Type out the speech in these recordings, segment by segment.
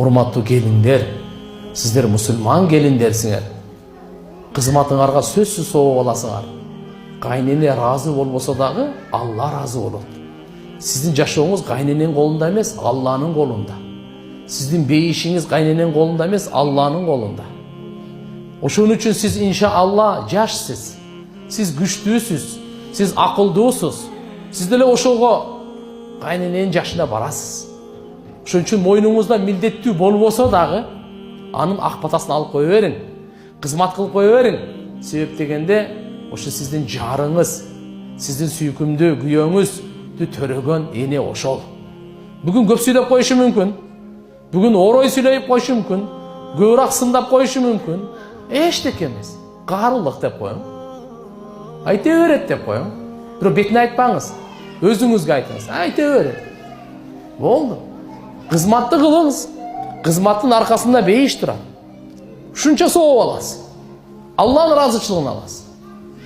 Урматтуу келиндер, сиздер мусулман келиндерсиңер. Кызматыңарга сөзсүз сооп аласыңар. Кайнене разы болбосо дагы Алла разы болот. Сиздин жашооңуз кайнененин колунда эмес, Алланын колунда. Сиздин бейишиңиз кайнененин колунда эмес, Алланын колунда. Ошон үчүн сиз иншаалла жашсыз. Сиз күчтүүсүз, сиз акылдуусуз. Сиз деле ошого кайнененин жашына барасыз. Ошон үчүн мойнуңузда милдеттүү болбосо дагы анын ак батасын алып кое бериң. Кызмат кылып кое бериң. Себеп дегенде ошо сиздин жарыңыз, сиздин сүйкүмдүү күйөөңүздү төрөгөн эне ошол. Бүгүн көп сүйлөп коюшу мүмкүн. Бүгүн орой сүйлөп коюшу мүмкүн. Көбүрөөк сындап коюшу мүмкүн. Эчтеке эмес. Каарылык деп коюң. Айта берет деп коюң. Бирок бетине айтпаңыз. Өзүңүзгө айтыңыз. Айта берет. Болду. Кызматты кылыңыз. Кызматтын аркасында бейиш турат. Ушунча сооп аласыз. Алланын ыраазычылыгын аласыз.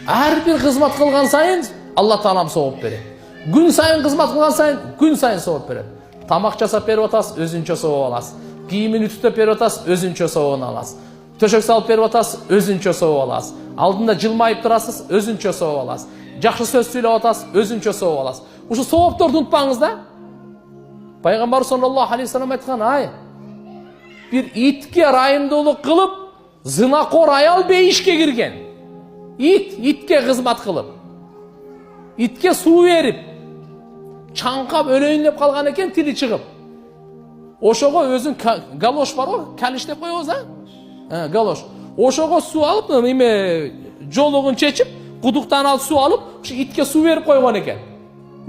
Ар бир кызмат кылган сайын Алла Таалам сооп берет. Күн сайын кызмат кылган сайын күн сайын сооп берет. Тамак жасап берип атасыз, өзүнчө сооп аласыз. Кийимин үтүктөп берип атасыз, өзүнчө сообун аласыз. Төшөк салып берип атасыз, өзүнчө сооп аласыз. Алдында жылмайып турасыз, өзүнчө сооп аласыз. Жакшы сөз сүйлөп атасыз, өзүнчө сооп аласыз. Ушу соопторду унутпаңыз да. Пайгамбар саллаллаху алейхи вассалам айткан ай. Bir itke rayımdoluk kılıp zınakor ayal beyişke girgen. İtke kızmat kılıp. İtke su verip çankap öleğinlep kalgan eken tili çıkıp. Oşoğa özün galoş var o. Kaliş dep koyuyoruz ha? Galoş. Oşoğa su alıp joluğun çeçip kuduktan al su alıp şu itke su verip koygan eken.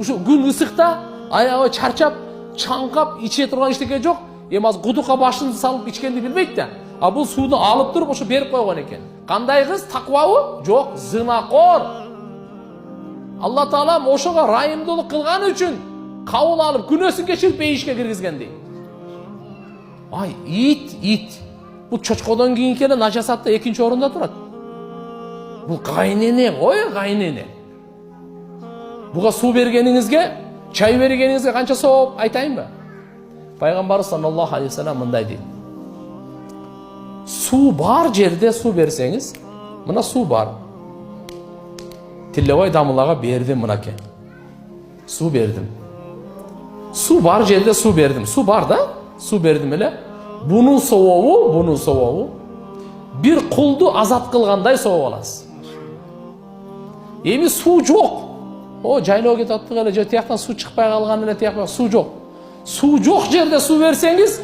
Şu gün ısıkta ayağı çarçap çankap içe turgan işteke yok. Emaz кудукка башын салып ичкенди билбейт да. А бул сууну алып туруп ошо берип койгон экен. Кандай кыз? Таквабы? Жок, зынакор. Алла Таалам ошого райымдуулук кылган үчүн кабыл алып күнөөсүн кечирип бейишке киргизген дейт. Ай, ит. Бул чочкодон кийинки эле нажасатта экинчи орунда турат. Бул кайнене, ой кайнене. Буга суу бергениңизге, чай бергениңизге канча сооп айтайынбы? Пайгамбар саллаллаху алейхи вассалам мындай дейт. Суу бар жерде суу берсеңиз, мына суу бар. Тилебай дамылага бердим мынаке. Суу бердим. Суу бар жерде суу бердим. Суу бар да? Суу бердим эле. Бунун сообу бир кулду азат кылгандай сооп аласыз. Эми суу жок. О, жайлоо кетип аттык эле, же тияктан суу чыкпай калган эле, тияк суу жок. Суу жок жерде суу берсеңиз,